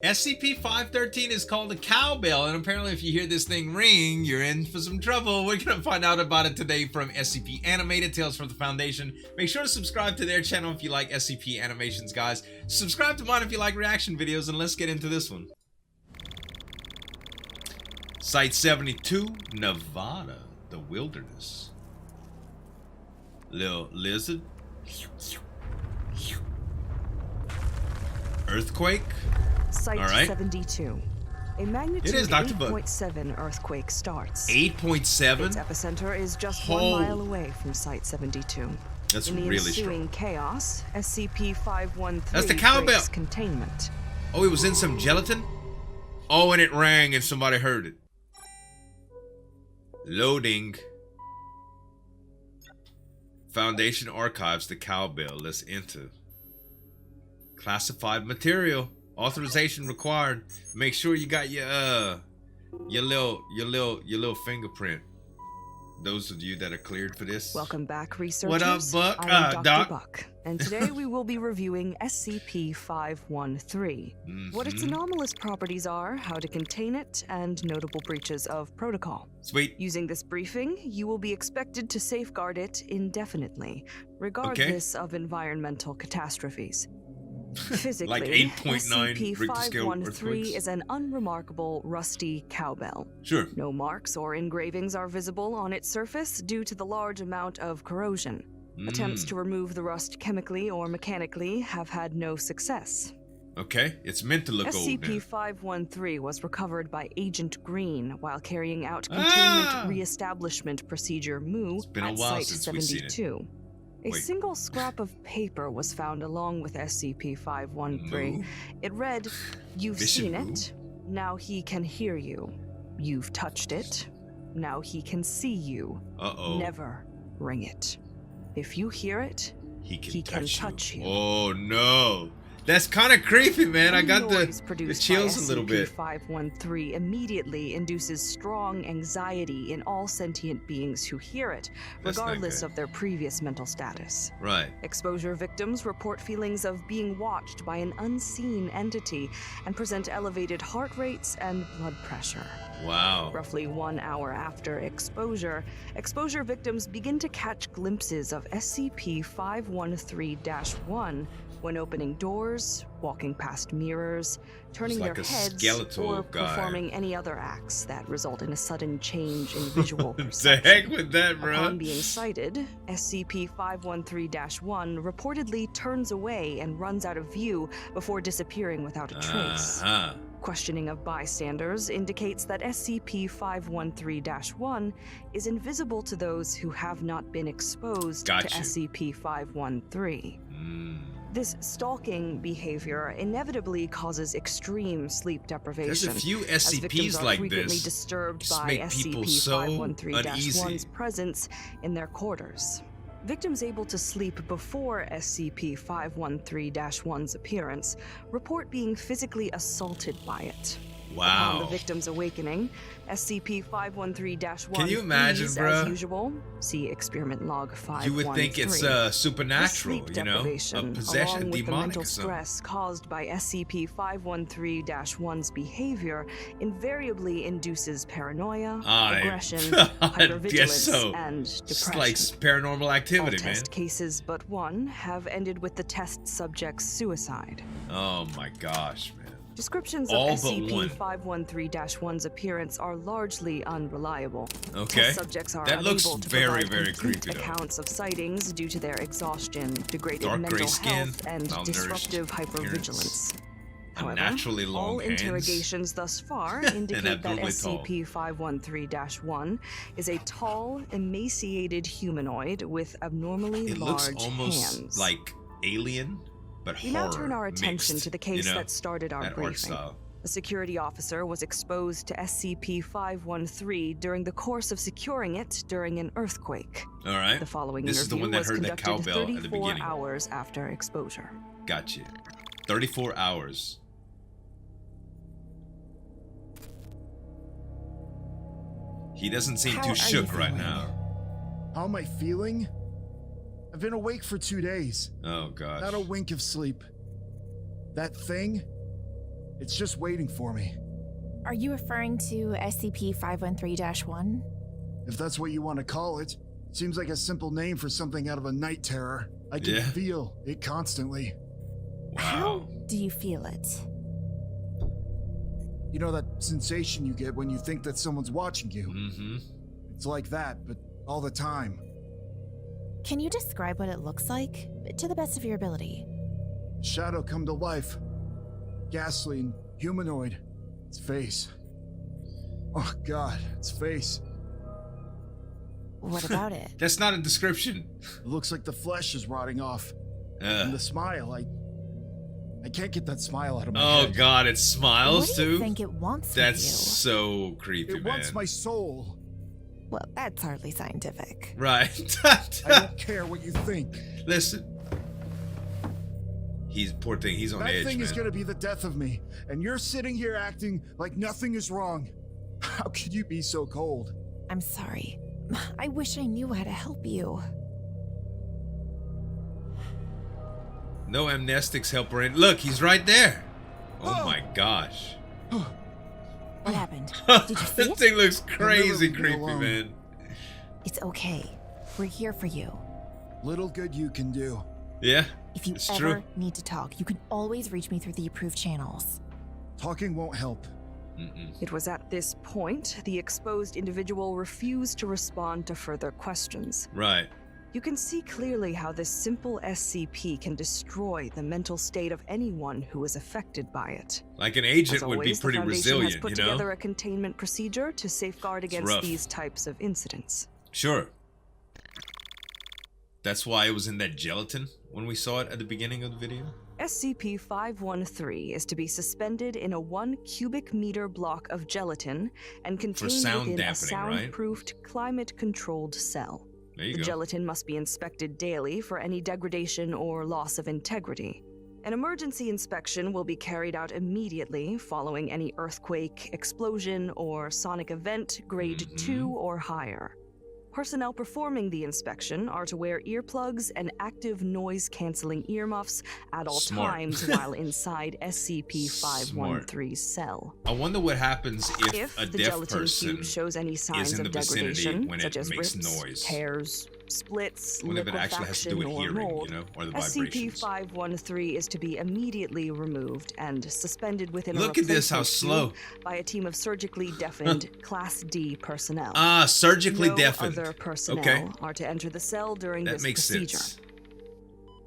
SCP-513 is called a cowbell, and apparently if you hear this thing ring, you're in for some trouble. We're going to find out about it today from SCP Animated Tales from the Foundation. Make sure to subscribe to their channel if you like SCP animations, guys. Subscribe to mine if you like reaction videos, and let's get into this one. Site 72, Nevada, the wilderness. Little lizard. Earthquake. Site 72. A magnitude 8.7 earthquake starts. 8.7? Its epicenter is just 1 mile away from Site 72. That's in the really ensuing strong. chaos, SCP-513 That's the cowbell. breaks containment. Oh, it was in some gelatin? Oh, and it rang and somebody heard it. Loading. Foundation archives the cowbell. Let's enter. Classified material. Authorization required. Make sure you got your little fingerprint. Those of you that are cleared for this. Welcome back, researchers. What up, Buck? I'm Dr. Doc. Buck, and today we will be reviewing SCP-513. What its anomalous properties are, how to contain it, and notable breaches of protocol. Sweet. Using this briefing, you will be expected to safeguard it indefinitely, regardless of environmental catastrophes. Physically, Like 8.9 Richter scale SCP-513 earthquakes. is an unremarkable rusty cowbell. Sure. No marks or engravings are visible on its surface due to the large amount of corrosion. Attempts to remove the rust chemically or mechanically have had no success. Okay, it's meant to look old now. SCP-513 was recovered by Agent Green while carrying out Containment Reestablishment Procedure MOO been a at while Site since we've seen it. 72. A Wait. single scrap of paper was found along with SCP-513. Moo? It read, "You've Mission seen Moo? it. Now he can hear you. You've touched it. Now he can see you. Uh-oh. Never ring it. If you hear it, He can touch you. you." Oh, no. That's kind of creepy, man. I got the chills a little bit. SCP-513 immediately induces strong anxiety in all sentient beings who hear it, That's not regardless good. of their previous mental status. Right. Exposure victims report feelings of being watched by an unseen entity and present elevated heart rates and blood pressure. Wow. Roughly 1 hour after exposure victims begin to catch glimpses of SCP-513-1 when opening doors, walking past mirrors, turning like their a heads, skeletal or guy. performing any other acts that result in a sudden change in visual The perception. heck with that, bro? Upon being sighted, SCP-513-1 reportedly turns away and runs out of view before disappearing without a trace. Questioning of bystanders indicates that SCP-513-1 is invisible to those who have not been exposed to SCP-513. This stalking behavior inevitably causes extreme sleep deprivation. There's a few as victims SCPs are like frequently this. disturbed Just by make people so SCP-513-1's uneasy. presence in their quarters. Victims able to sleep before SCP-513-1's appearance report being physically assaulted by it. Upon the Wow. victim's awakening, SCP-513-1 Can you imagine, flees bruh? as usual. See experiment log 513. You would think it's This supernatural, sleep you know? A deprivation, possession, along with the demonic mental or something. stress caused by SCP-513-1's behavior, invariably induces paranoia, aggression, I hypervigilance, guess so. and It's depression. like paranormal activity, All man. test cases but one have ended with the test subject's suicide. Oh my gosh, man. Descriptions All of but one. SCP-513-1's appearance are largely unreliable. Okay. Test subjects are That looks unable to very, provide very complete creepy, though. accounts of sightings due to their exhaustion, degraded Dark gray mental skin, health, and malnourished disruptive appearance, hypervigilance. However, unnaturally long all hands. interrogations thus far indicate that abnormally tall. SCP-513-1 is a tall, emaciated humanoid with abnormally It large looks almost hands. like Alien, but We horror now turn our attention mixed, to the case you know, that started our that art briefing. style. A security officer was exposed to SCP-513 during the course of securing it during an earthquake. All right. The following This is the interview one that was heard that conducted cowbell at the 34 beginning. hours after exposure. Gotcha. 34 hours. He doesn't seem How too are shook you right feeling? now. How am I feeling? I've been awake for 2 days. Oh gosh. Not a wink of sleep. That thing? It's just waiting for me. Are you referring to SCP-513-1? If that's what you want to call it. Seems like a simple name for something out of a night terror. I can feel it constantly. Wow. How do you feel it? You know that sensation you get when you think that someone's watching you? Mm-hmm. It's like that, but all the time. Can you describe what it looks like, to the best of your ability? Shadow come to life. Ghastly and humanoid. Its face. Oh god, its face. What about it? That's not a description. It looks like the flesh is rotting off. And the smile, I can't get that smile out of my head. Oh god, it smiles what do you too? think it wants from That's you? so creepy, It man. wants my soul. Well, that's hardly scientific. Right. I don't care what you think. Listen. Poor thing, he's on that edge, thing man. is gonna be the death of me, and you're sitting here acting like nothing is wrong. How could you be so cold? I'm sorry. I wish I knew how to help you. No amnestics helper in. Look, he's right there. Oh my gosh. What happened? Did you see That it? thing looks crazy leave me creepy, alone. man. It's okay. We're here for you. Little good you can do. Yeah, If you it's ever true. need to talk, you can always reach me through the approved channels. Talking won't help. It was at this point the exposed individual refused to respond to further questions. Right. You can see clearly how this simple SCP can destroy the mental state of anyone who is affected by it. Like an agent As would be always, pretty the Foundation resilient, has put you know? together a containment procedure to safeguard against rough. these types of incidents. Sure. That's why it was in that gelatin when we saw it at the beginning of the video? SCP-513 is to be suspended in a 1 cubic meter block of gelatin and contained sound within a dampening, right? soundproofed, climate-controlled cell. There you The go. gelatin must be inspected daily for any degradation or loss of integrity. An emergency inspection will be carried out immediately following any earthquake, explosion, or sonic event grade 2 or higher. Personnel performing the inspection are to wear earplugs and active noise-canceling earmuffs at all Smart. times while inside SCP-513's cell. I wonder what happens if a the deaf gelatin person cube shows any signs in of the vicinity degradation, when such it as makes rips, noise. tears, splits, What if it actually has to do with liquefaction, or hearing, mold, you know, or the vibrations? SCP-513 is to be immediately removed and suspended within a Look at this, how replacement slow. tube by a team of surgically deafened Class D personnel. Ah, surgically No deafened. other personnel Okay. are to enter the cell during That this makes procedure. sense.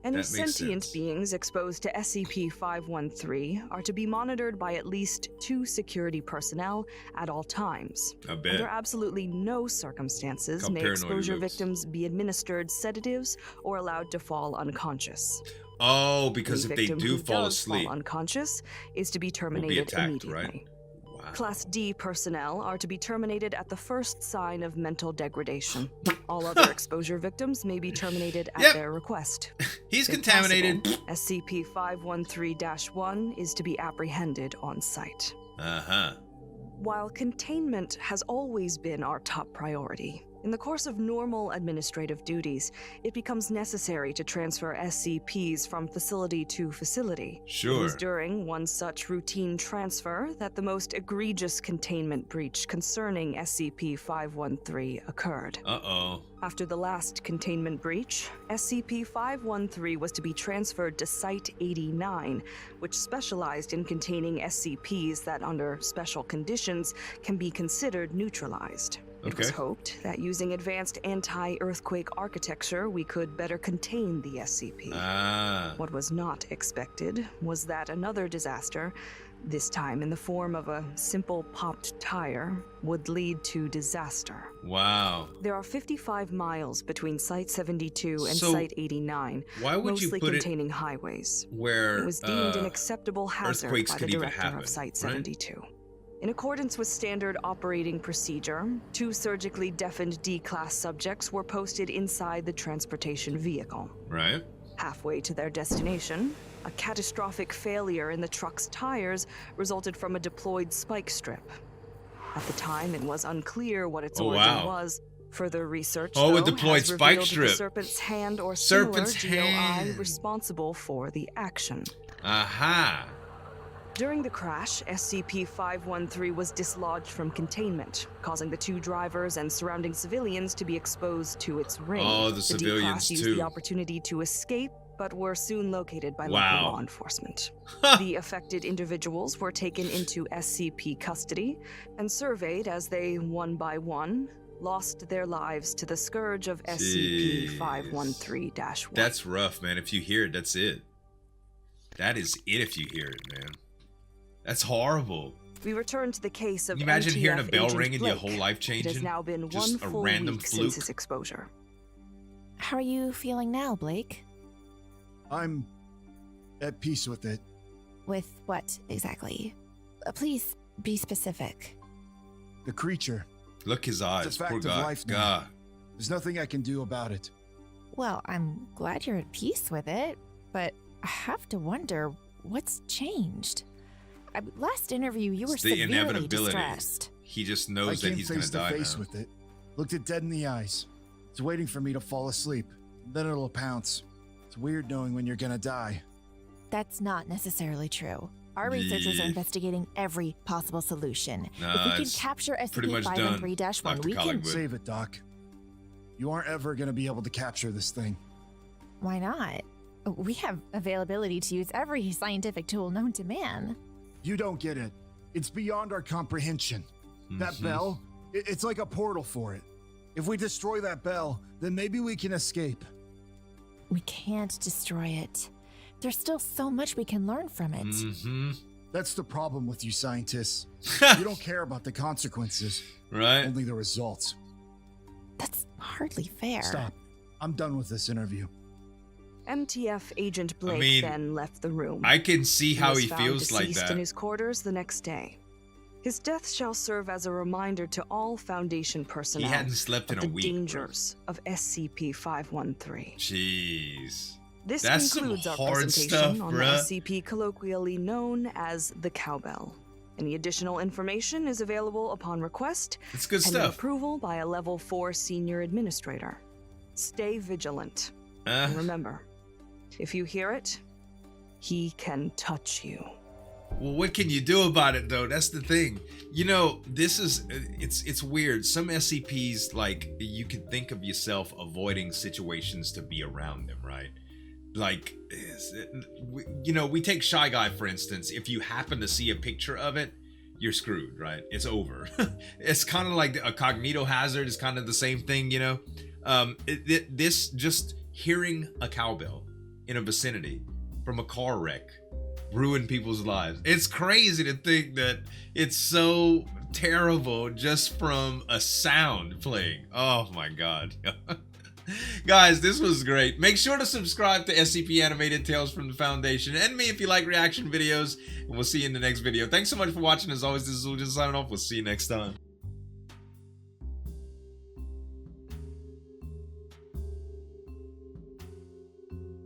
Any That makes sentient sense. beings exposed to SCP-513 are to be monitored by at least 2 security personnel at all times. I bet. Under absolutely no circumstances How may paranoid he exposure looks. victims be administered sedatives or allowed to fall unconscious. Oh, because Any if they victim do who fall does asleep, unconscious is to be will terminated be attacked, immediately. right? Wow. Class D personnel are to be terminated at the first sign of mental degradation. All other exposure victims may be terminated at Yep. their request. He's If contaminated. possible, SCP-513-1 is to be apprehended on site. Uh-huh. While containment has always been our top priority, in the course of normal administrative duties, it becomes necessary to transfer SCPs from facility to facility. It Sure. was during one such routine transfer that the most egregious containment breach concerning SCP-513 occurred. Uh-oh. After the last containment breach, SCP-513 was to be transferred to Site-89, which specialized in containing SCPs that, under special conditions, can be considered neutralized. It was Okay. hoped that using advanced anti-earthquake architecture, we could better contain the SCP. Ah. What was not expected was that another disaster, this time in the form of a simple popped tire, would lead to disaster. Wow. There are 55 miles between Site 72 and So, Site 89, Why would you mostly put it containing highways. where It was deemed an acceptable hazard earthquakes by the could even director happen, of Site right? 72. In accordance with standard operating procedure, 2 surgically deafened D-class subjects were posted inside the transportation vehicle. right? Halfway to their destination, a catastrophic failure in the truck's tires resulted from a deployed spike strip. At the time, it was unclear what its Oh, origin wow. was. Further research, Oh, a though, deployed has spike revealed strip. the serpent's hand or Serpent's similar GOI hand. responsible for the action. Aha. During the crash, SCP-513 was dislodged from containment, causing the 2 drivers and surrounding civilians to be exposed to its ring. Oh, the civilians D-Class used too. the opportunity to escape, but were soon located by local law enforcement. The affected individuals were taken into SCP custody and surveyed as they, one by one, lost their lives to the scourge of SCP-513-1. That's rough, man. If you hear it, that's it. That is it if you hear it, man. That's horrible. We return to the case of Can you imagine MTF hearing a bell Agent ring and your Blake. whole life changing? It has now been Just one a full random week fluke. since his exposure. How are you feeling now, Blake? I'm at peace with it. With what, exactly? Please be specific. The creature. Look his eyes. It's a fact Poor of guy. life now. God. There's nothing I can do about it. Well, I'm glad you're at peace with it, but I have to wonder what's changed. Last interview, you were It's the severely inevitability. distressed. He just I knows that came he's going face to to die face now. with it. Looked it dead in the eyes. It's waiting for me to fall asleep. Then it'll pounce. It's weird knowing when you're gonna die. That's not necessarily true. Our researchers are Yeah. investigating every possible solution. Nah, if we can it's capture pretty much done, SCP-513-1, we Dr. can... Collingswood. Save it, Doc. You aren't ever gonna be able to capture this thing. Why not? We have availability to use every scientific tool known to man. You don't get it. It's beyond our comprehension. That Mhm. bell, it's like a portal for it. If we destroy that bell, then maybe we can escape. We can't destroy it. There's still so much we can learn from it. Mm-hmm. That's the problem with you scientists. You don't care about the consequences, Right? only the results. That's hardly fair. Stop. I'm done with this interview. MTF Agent Blake mean, then left the room. I can see how was he found feels like deceased that. in his quarters the next day. His death shall serve as a reminder to all Foundation He personnel hadn't slept in of a the week. dangers of SCP-513. Jeez. This That's some concludes our hard presentation stuff, on bruh. the SCP colloquially known as the Cowbell. Any additional information is available upon request It's good pending stuff. approval by a Level 4 Senior Administrator. Stay vigilant. And remember, if you hear it, he can touch you. Well, what can you do about it, though? That's the thing. You know, this is, it's weird. Some SCPs, like, you can think of yourself avoiding situations to be around them, right? Like, you know, we take Shy Guy, for instance. If you happen to see a picture of it, you're screwed, right? It's over. It's kind of like a cognito hazard. It's kind of the same thing, you know? This, just hearing a cowbell in a vicinity from a car wreck ruin people's lives. It's crazy to think that it's so terrible just from a sound playing. Oh my god. Guys, this was great. Make sure to subscribe to SCP Animated Tales from the Foundation and me if you like reaction videos, and we'll see you in the next video. Thanks so much for watching. As always, this is Zueljin signing off. We'll see you next time.